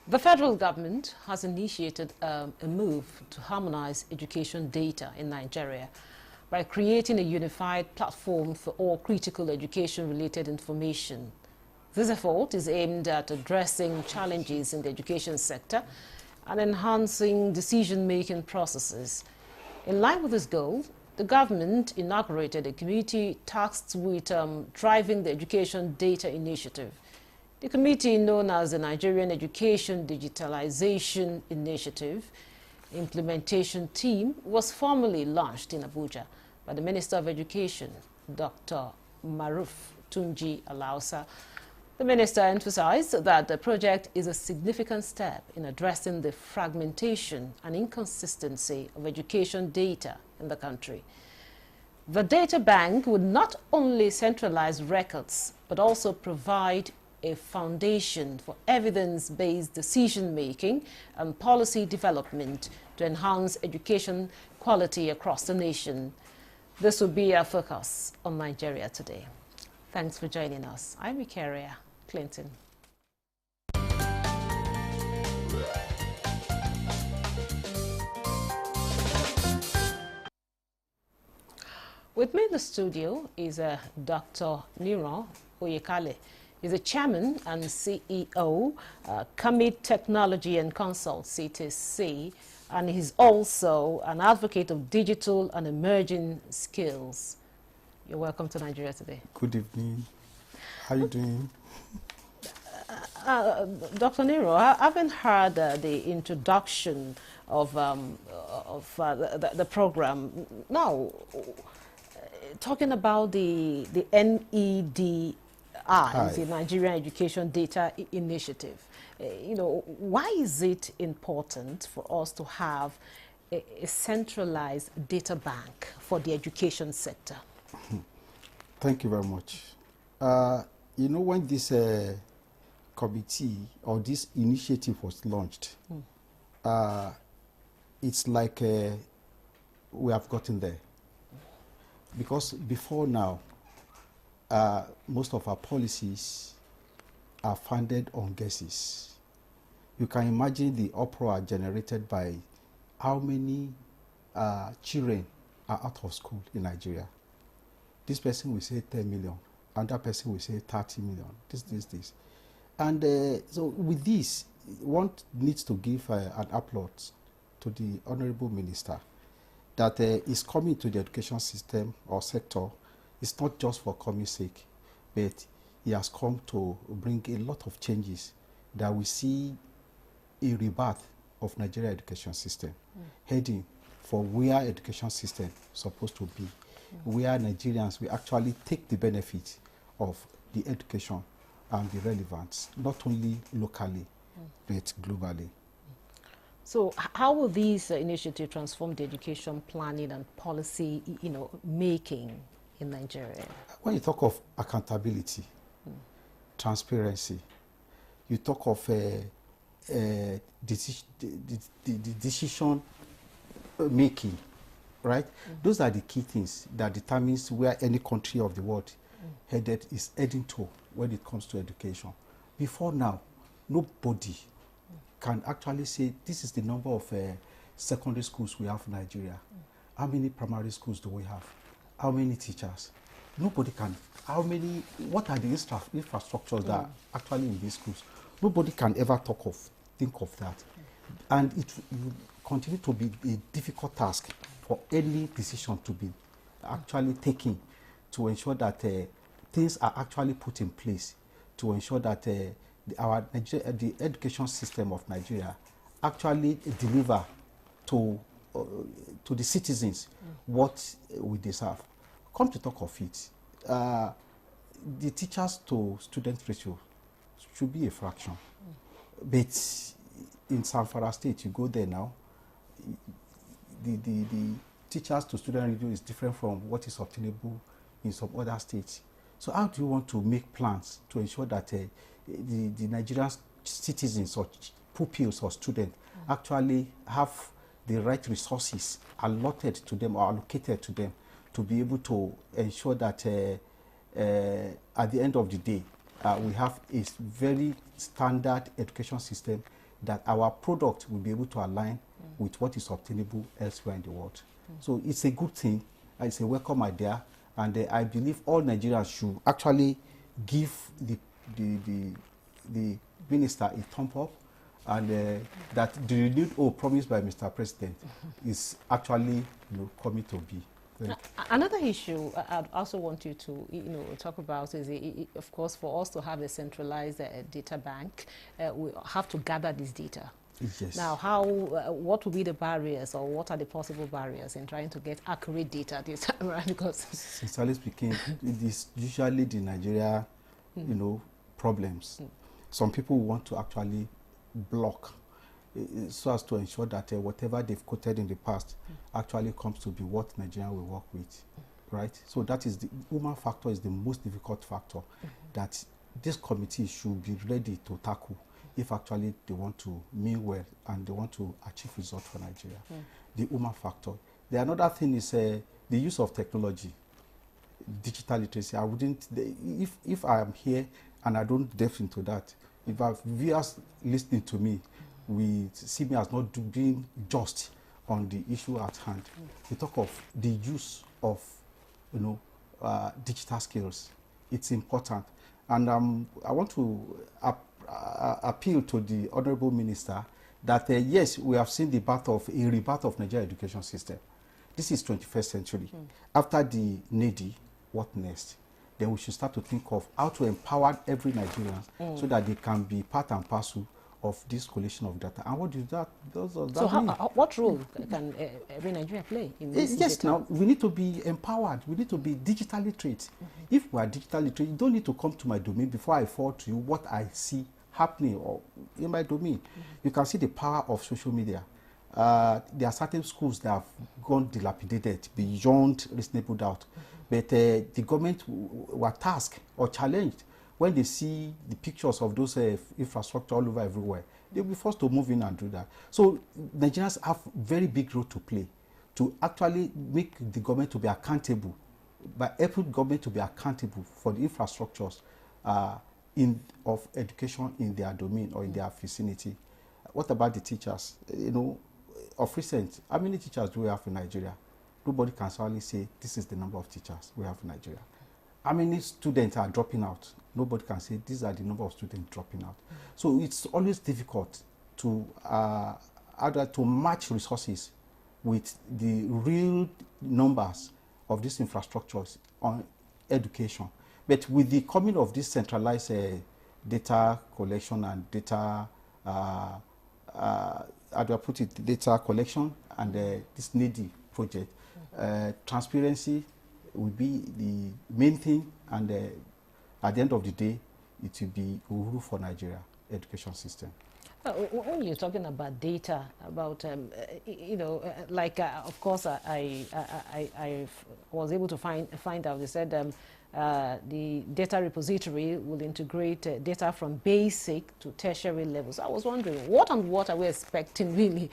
The federal government has initiated a move to harmonize education data in Nigeria by creating a unified platform for all critical education-related information. This effort is aimed at addressing challenges in the education sector and enhancing decision-making processes. In line with this goal, the government inaugurated a committee tasked with driving the Education Data Initiative. The committee, known as the Nigerian Education Digitalization Initiative Implementation Team, was formally launched in Abuja by the Minister of Education, Dr. Maruf Tunji Alausa. The minister emphasized that the project is a significant step in addressing the fragmentation and inconsistency of education data in the country. The data bank would not only centralize records, but also provide a foundation for evidence-based decision-making and policy development to enhance education quality across the nation. This will be our focus on Nigeria today. Thanks for joining us. I'm Ikaria Clinton. With me in the studio is Dr. Niro Oyekale. He's the chairman and CEO, Commit Technology and Consult, CTC, and he's also an advocate of digital and emerging skills. You're welcome to Nigeria today. Good evening. How are you doing? Dr. Niro, I haven't heard the introduction of the program. Now, talking about the NEDI, the Nigerian Education Data Initiative. Why is it important for us to have a centralized data bank for the education sector? Thank you very much. When this committee or this initiative was launched, it's like we have gotten there. Because before now, most of our policies are founded on guesses. You can imagine the uproar generated by how many children are out of school in Nigeria. This person will say 10 million, another person will say 30 million, this. And so with this, one needs to give an applause to the Honorable Minister that is coming to the education system or sector. It's not just for coming sake, but he has come to bring a lot of changes that we see a rebirth of Nigeria education system, heading for where education system is supposed to be, where Nigerians will actually take the benefit of the education and the relevance, not only locally, but globally. So how will these initiatives transform the education planning and policy, making in Nigeria? When you talk of accountability, transparency, you talk of decision making, right? Those are the key things that determines where any country of the world is heading to when it comes to education. Before now, nobody can actually say this is the number of secondary schools we have in Nigeria. How many primary schools do we have? How many teachers? Nobody can. What are the infrastructures that are actually in these schools? Nobody can ever think of that. And it will continue to be a difficult task for any decision to be actually taken to ensure that things are actually put in place to ensure that the education system of Nigeria actually deliver to the citizens what we deserve. Come to talk of it, the teachers to student ratio should be a fraction. But in Zamfara State, you go there now, the teachers to student ratio is different from what is obtainable in some other states. So how do you want to make plans to ensure that the Nigerian citizens or pupils or students actually have the right resources allotted to them or allocated to them to be able to ensure that at the end of the day, we have a very standard education system that our product will be able to align with what is obtainable elsewhere in the world. So it's a good thing. It's a welcome idea, and I believe all Nigerians should actually give the minister a thumb up, and that the renewed hope promised by Mr. President is actually coming to be. Another issue I'd also want you to talk about is, of course, for us to have a centralized data bank, we have to gather this data. Yes. Now, what will be the barriers, or what are the possible barriers in trying to get accurate data this time around? Because, sincerely speaking, it is usually the Nigeria, problems. Some people want to actually block so as to ensure that whatever they've quoted in the past actually comes to be what Nigeria will work with, right? So that is the human factor is the most difficult factor that this committee should be ready to tackle if actually they want to mean well and they want to achieve results for Nigeria. The human factor. The another thing is the use of technology, digital literacy. I wouldn't, if I am here and I don't delve into that, if our viewers listening to me, we see me as not being just on the issue at hand. We talk of the use of, digital skills. It's important, and I want to appeal to the Honourable Minister that yes, we have seen the rebirth of Nigeria education system. This is 21st century. After the NEDI, what next? Then we should start to think of how to empower every Nigerian so that they can be part and parcel of this collection of data. And what does that mean? What role can every Nigerian play in this? Yes, now we need to be empowered. We need to be digital literate. If we are digital literate, you don't need to come to my domain before I forward to you what I see happening or in my domain. You can see the power of social media. There are certain schools that have gone dilapidated beyond reasonable doubt, but the government were tasked or challenged when they see the pictures of those infrastructure all over everywhere. They'll be forced to move in and do that. So Nigerians have very big role to play to actually make the government to be accountable, by helping government to be accountable for the infrastructures of education in their domain or in their vicinity. What about the teachers? Of recent, how many teachers do we have in Nigeria? Nobody can solely say this is the number of teachers we have in Nigeria. How many students are dropping out? Nobody can say these are the number of students dropping out. So it's always difficult to match resources with the real numbers of these infrastructures on education. But with the coming of this centralized data collection and data, how do I put it, data collection and this NEDI project, transparency will be the main thing, and at the end of the day, it will be Uhuru for Nigeria education system. When you're talking about data, about of course, I was able to find out. They said the data repository will integrate data from basic to tertiary levels. I was wondering, what are we expecting really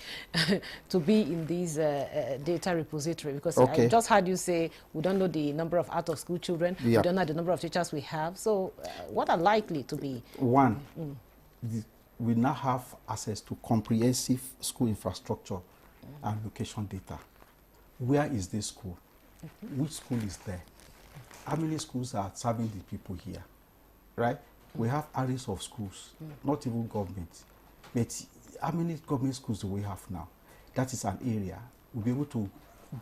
to be in these data repository? Because I just heard you say we don't know the number of out-of-school children, we don't know the number of teachers we have. So what are likely to be? One, we now have access to comprehensive school infrastructure and location data. Where is this school? Which school is there? How many schools are serving the people here, right? We have arrays of schools, not even government. But how many government schools do we have now? That is an area we'll be able to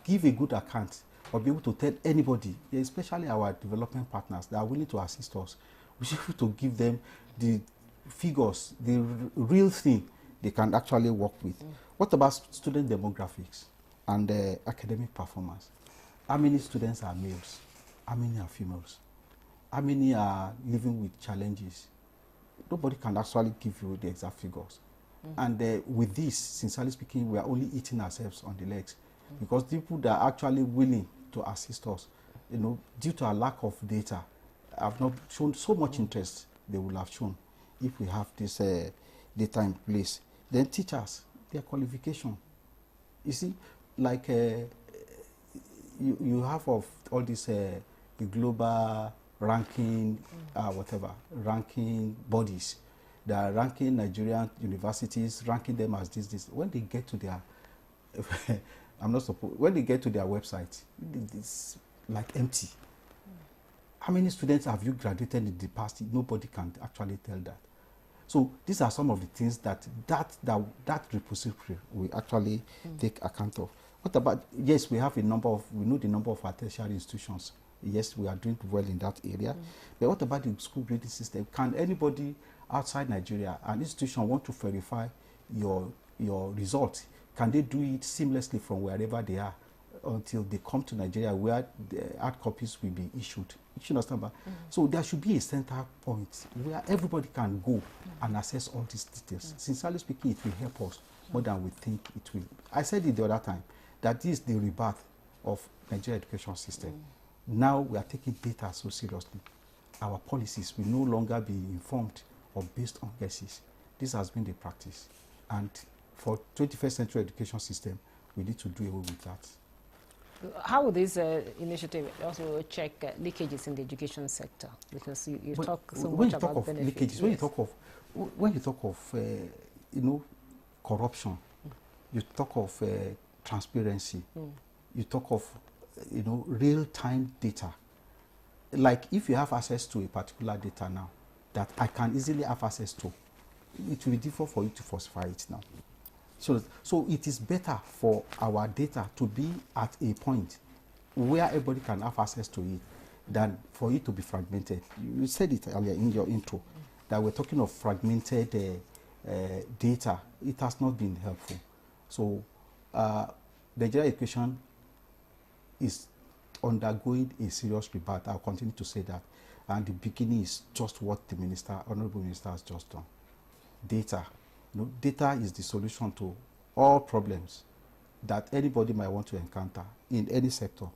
give a good account or be able to tell anybody, especially our development partners that are willing to assist us. We should be able to give them the figures, the real thing they can actually work with. What about student demographics and academic performance? How many students are males? How many are females? How many are living with challenges? Nobody can actually give you the exact figures. And with this, sincerely speaking, we are only eating ourselves on the legs, because people that are actually willing to assist us, due to a lack of data, have not shown so much interest they will have shown if we have this data in place. Then teachers, their qualification. You see, like you have of all this the global ranking, ranking bodies. They are ranking Nigerian universities, ranking them as this. When they get to their, when they get to their website, it's like empty. How many students have you graduated in the past? Nobody can actually tell that. So these are some of the things that repository will actually take account of. What about, yes, we know the number of our tertiary institutions. Yes, we are doing well in that area. But what about the school grading system? Can anybody outside Nigeria, an institution, want to verify your results? Can they do it seamlessly from wherever they are until they come to Nigeria, where the hard copies will be issued? You understand? So there should be a center point where everybody can go and access all these details. Sincerely speaking, it will help us more than we think it will. I said it the other time that this is the rebirth of Nigerian education system. Now we are taking data so seriously. Our policies will no longer be informed or based on guesses. This has been the practice. And for 21st century education system, we need to do away with that. How will this initiative also check leakages in the education sector? Because you talk so much about benefits. Leakages, yes. When you talk of corruption, you talk of transparency, you talk of real-time data. Like if you have access to a particular data now that I can easily have access to, it will be difficult for you to falsify it now. So it is better for our data to be at a point where everybody can have access to it than for it to be fragmented. You said it earlier in your intro that we're talking of fragmented data. It has not been helpful. So Nigerian education is undergoing a serious rebirth. I'll continue to say that. And the beginning is just what the Honorable Minister has just done. Data. Data is the solution to all problems that anybody might want to encounter in any sector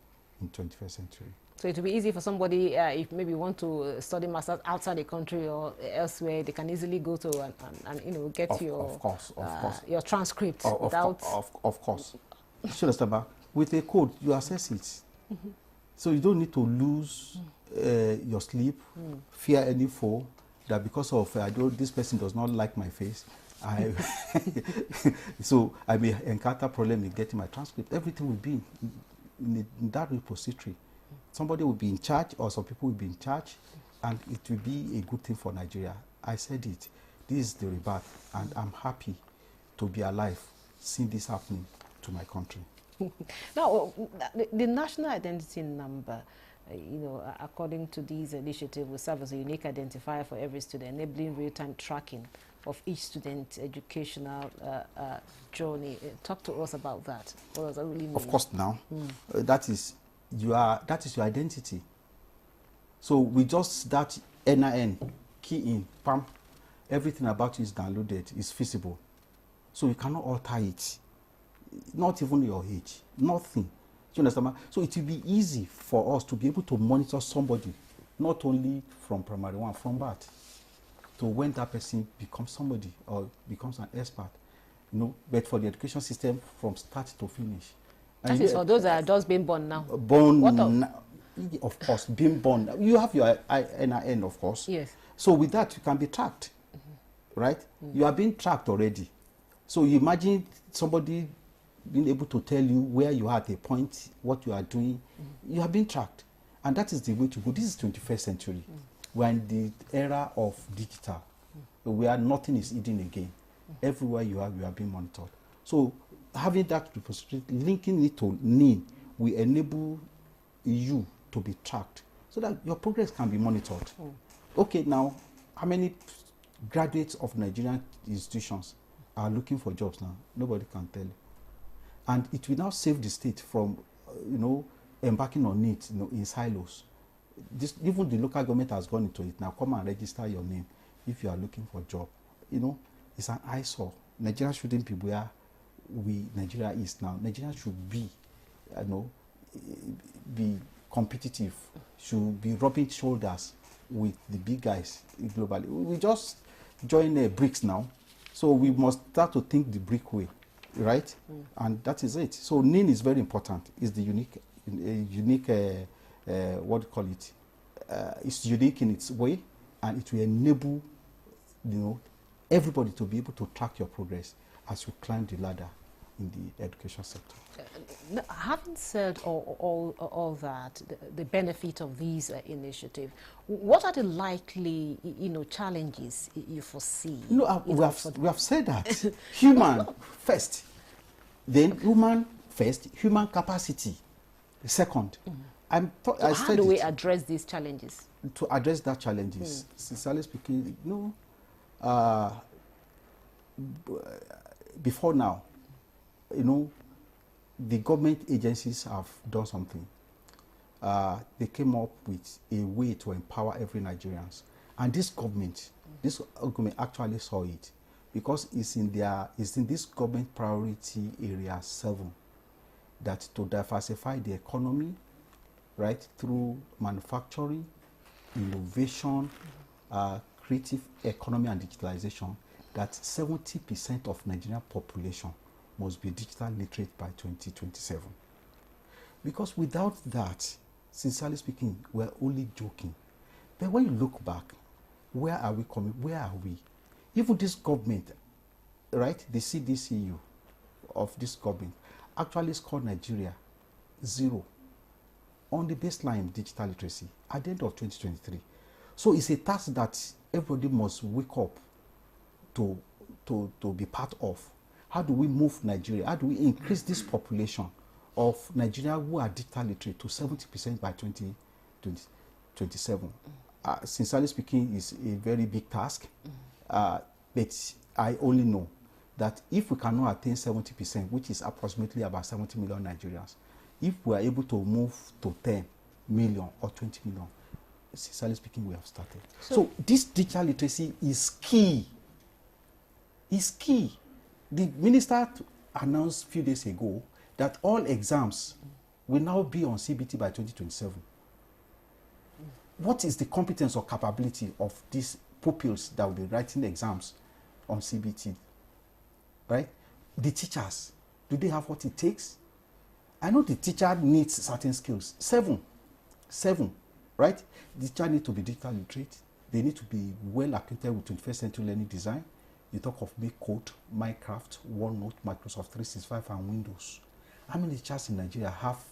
in 21st century. So it will be easy for somebody, if maybe want to study masters outside the country or elsewhere, they can easily go to and get your transcript without... Of course. You understand? With a code, you access it. So you don't need to lose your sleep, fear any foe, that because of this person does not like my face, so I may encounter problem in getting my transcript. Everything will be in that repository. Somebody will be in charge, or some people will be in charge, and it will be a good thing for Nigeria. I said it. This is the rebirth, and I'm happy to be alive, seeing this happening to my country. Now, the national identity number, according to these initiatives, will serve as a unique identifier for every student, enabling real-time tracking of each student's educational journey. Talk to us about that. What does that really mean? Of course, now that is your identity. So with just that NIN key in, pam, everything about you is downloaded, is feasible. So you cannot alter it. Not even your age, nothing. Do you understand? So it will be easy for us to be able to monitor somebody, not only from primary one, from birth, to when that person becomes somebody or becomes an expert, but for the education system from start to finish. That is for those that are just being born now. Of course, being born. You have your NIN, of course. Yes. So with that, you can be tracked, right? You are being tracked already. So you imagine somebody being able to tell you where you are at a point, what you are doing. You are being tracked. And that is the way to go. This is 21st century. We're in the era of digital, where nothing is hidden again. Everywhere you are being monitored. So having that repository, linking it to NIN, will enable you to be tracked so that your progress can be monitored. Okay, now, how many graduates of Nigerian institutions are looking for jobs now? Nobody can tell you. And it will now save the state from, embarking on it, in silos. Even the local government has gone into it now. Come and register your name if you are looking for a job. It's an eyesore. Nigeria shouldn't be where Nigeria is now. Nigeria should be, be competitive, should be rubbing shoulders with the big guys globally. We just joined BRICS now, so we must start to think the BRIC way, right? And that is it. So NIN is very important. It's the unique what do you call it? It's unique in its way, and it will enable, everybody to be able to track your progress as you climb the ladder in the education sector. Having said all that, the benefit of these initiatives, what are the likely, challenges you foresee? We have said that human first, then human first, human capacity second. How do we address these challenges? To address that challenges, sincerely speaking, before now, the government agencies have done something. They came up with a way to empower every Nigerians, and this government actually saw it, because it's in this government priority area 7 that to diversify the economy, right, through manufacturing, innovation, creative economy and digitalization, that 70% of Nigerian population must be digital literate by 2027. Because without that, sincerely speaking, we're only joking. But when you look back, where are we coming? Where are we? Even this government, right, the CDCU of this government actually scored Nigeria 0 on the baseline digital literacy at the end of 2023. So it's a task that everybody must wake up to be part of. How do we move Nigeria? How do we increase this population of Nigeria who are digital literate to 70% by 2027? Sincerely speaking, it's a very big task, but I only know that if we cannot attain 70%, which is approximately about 70 million Nigerians, if we are able to move to 10 million or 20 million, sincerely speaking, we have started. So this digital literacy is key. It's key. The minister announced a few days ago that all exams will now be on CBT by 2027. What is the competence or capability of these pupils that will be writing exams on CBT? Right? The teachers, do they have what it takes? I know the teacher needs certain skills. 7, right? The teacher needs to be digital literate. They need to be well acquainted with 21st century learning design. You talk of Make Code, Minecraft, OneNote, Microsoft 365, and Windows. How many teachers in Nigeria have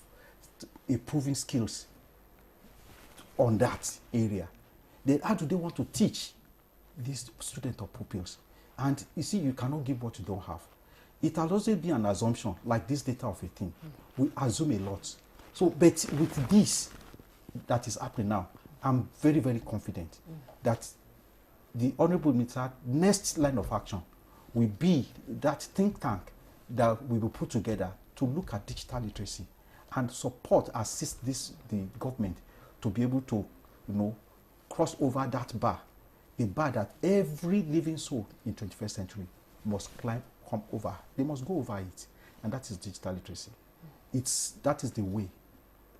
improving skills on that area? Then how do they want to teach these students or pupils? And you see, you cannot give what you don't have. It has also been an assumption, like this data of a thing. We assume a lot. So, but with this that is happening now, I'm very, very confident that the Honorable Minister, next line of action will be that think tank that we will put together to look at digital literacy and support, assist the government to be able to, cross over that bar, a bar that every living soul in 21st century must come over. They must go over it, and that is digital literacy. That is the way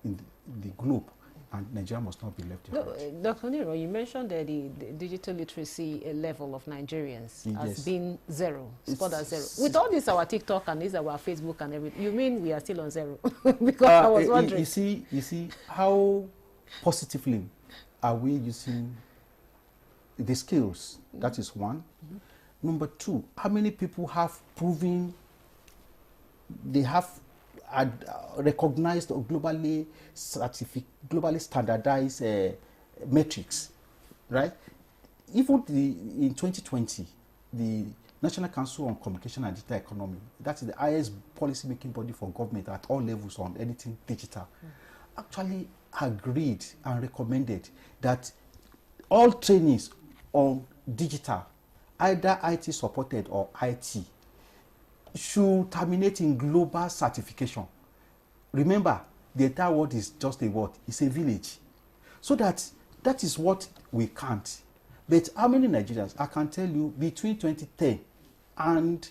in the globe, and Nigeria must not be left behind. Dr. Nero, you mentioned that the digital literacy level of Nigerians has been 0, scored as 0. With all this, our TikTok and this, our Facebook and everything, you mean we are still on 0? Because I was wondering. You see how positively are we using the skills? That is one. Number 2, how many people have proven they have recognized or globally standardized metrics, right? Even in 2020, the National Council on Communication and Digital Economy, that's the highest policy-making body for government at all levels on anything digital, actually agreed and recommended that all trainings on digital, either IT supported or IT, should terminate in global certification. Remember, the entire world is just a word, it's a village. So that is what we can't. But how many Nigerians? I can tell you, between 2010 and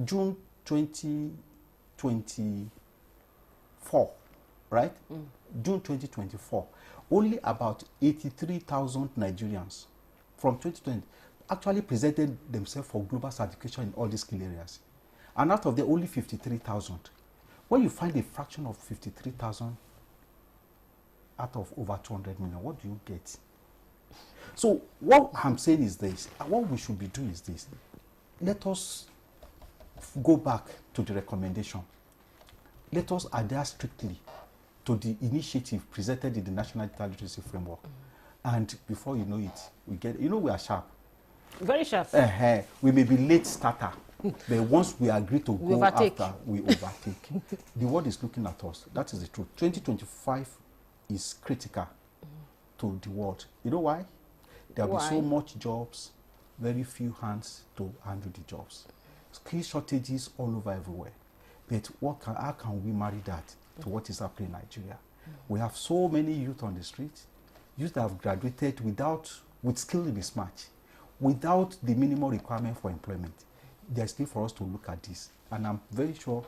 June 2024, right? June 2024, only about 83,000 Nigerians from 2020 actually presented themselves for global certification in all these skill areas. And out of them, only 53,000. When you find a fraction of 53,000 out of over 200 million, what do you get? So what I'm saying is this, what we should be doing is this. Let us go back to the recommendation. Let us adhere strictly to the initiative presented in the National Digital Literacy Framework. And before you know it, we get, we are sharp. Very sharp. We may be late starter, but once we agree to go after, we overtake. The world is looking at us. That is the truth. 2025 is critical to the world. You know why? There will be so much jobs, very few hands to handle the jobs. Skill shortages all over everywhere. But how can we marry that to what is happening in Nigeria? We have so many youth on the street, youth that have graduated with skill mismatch, without the minimum requirement for employment. There's need for us to look at this. And I'm very sure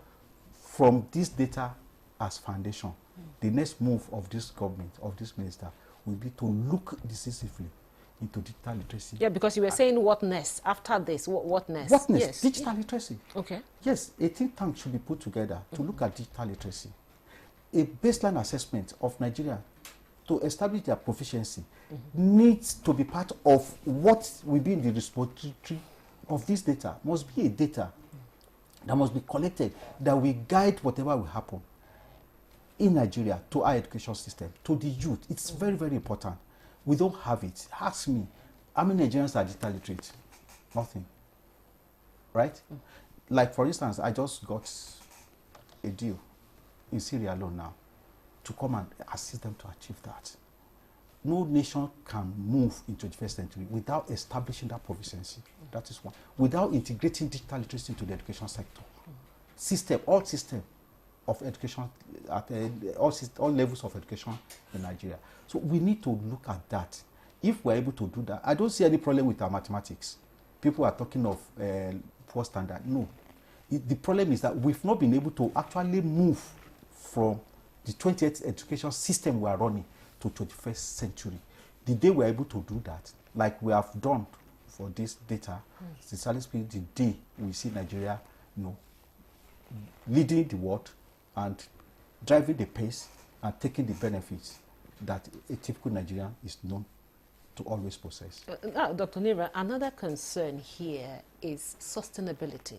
from this data as foundation, the next move of this government, of this minister, will be to look decisively into digital literacy. Yeah, because you were saying what next? After this, what next? What next? Yes. Digital literacy. Okay. Yes, a think tank should be put together to look at digital literacy. A baseline assessment of Nigeria to establish their proficiency needs to be part of what will be in the repository of this data. Must be a data that must be collected, that will guide whatever will happen in Nigeria to our education system, to the youth. It's very, very important. We don't have it. Ask me, how many Nigerians are digital literate? Nothing. Right? Like, for instance, I just got a deal in Syria alone now to come and assist them to achieve that. No nation can move into the 21st century without establishing that proficiency. That is one. Without integrating digital literacy into the education sector. All system of education, at all levels of education in Nigeria. So we need to look at that. If we're able to do that, I don't see any problem with our mathematics. People are talking of poor standard. No. The problem is that we've not been able to actually move from the 20th education system we are running to 21st century. The day we're able to do that, like we have done for this data, sincerely speaking, the day we see Nigeria, leading the world and driving the pace and taking the benefits that a typical Nigerian is known to always possess. Dr. Nira, another concern here is sustainability.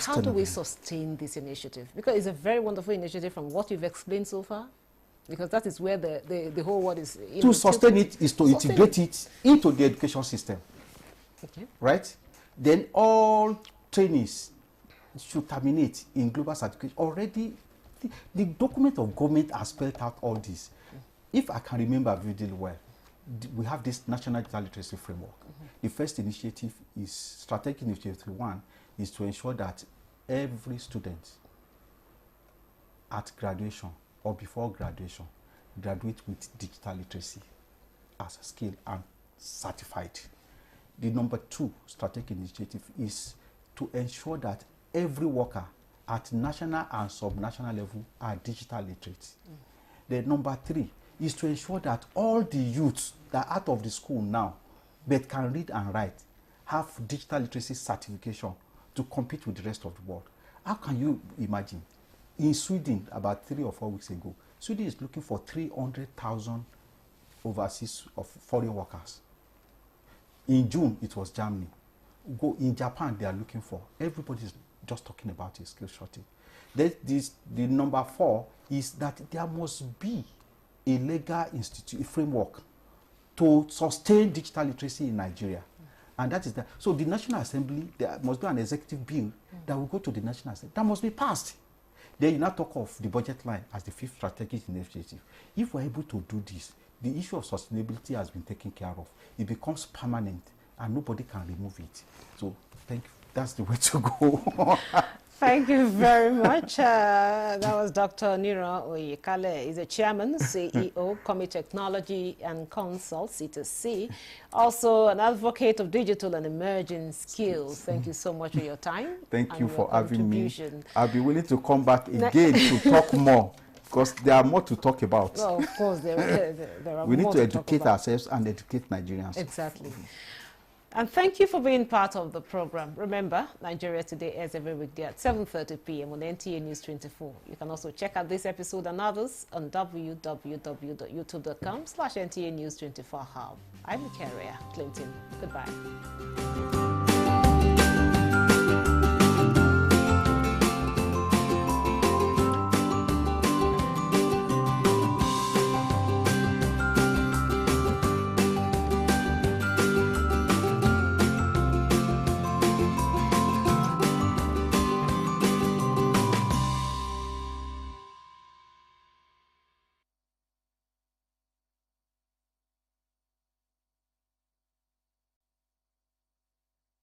How do we sustain this initiative? Because it's a very wonderful initiative from what you've explained so far. Because that is where the whole world is. To sustain it is to integrate it into the education system. Okay. Right? Then all trainees should terminate in global certification. Already, the document of government has spelled out all this. If I can remember vividly well, we have this National Digital Literacy Framework. The first initiative is, strategic initiative 1, is to ensure that every student at graduation or before graduation graduate with digital literacy as a skill and certified. The number 2 strategic initiative is to ensure that every worker at national and sub-national level are digital literate. The number 3 is to ensure that all the youths that are out of the school now but can read and write have digital literacy certification to compete with the rest of the world. How can you imagine? In Sweden, about 3 or 4 weeks ago, Sweden is looking for 300,000 overseas of foreign workers. In June, it was Germany. In Japan, they are looking for. Everybody is just talking about a skill shortage. The number 4 is that there must be a legal a framework to sustain digital literacy in Nigeria. And that is that. So the National Assembly, there must be an executive bill that will go to the National Assembly. That must be passed. Then you now talk of the budget line as the 5th strategic initiative. If we're able to do this, the issue of sustainability has been taken care of. It becomes permanent and nobody can remove it. So thank you. That's the way to go. Thank you very much. That was Dr. Nira Oyekale. He's a chairman, CEO, Commit Technology and Consults, C2C. Also an advocate of digital and emerging skills. Thank you so much for your time. Thank you for having me. I'll be willing to come back again to talk more, because there are more to talk about. Well, of course, there are we more need to educate ourselves and educate Nigerians. Exactly. And thank you for being part of the program. Remember, Nigeria Today airs every weekday at 7:30 p.m. on NTA News 24. You can also check out this episode and others on www.youtube.com/NTA News 24 Hub. I'm Ikaria Clinton. Goodbye.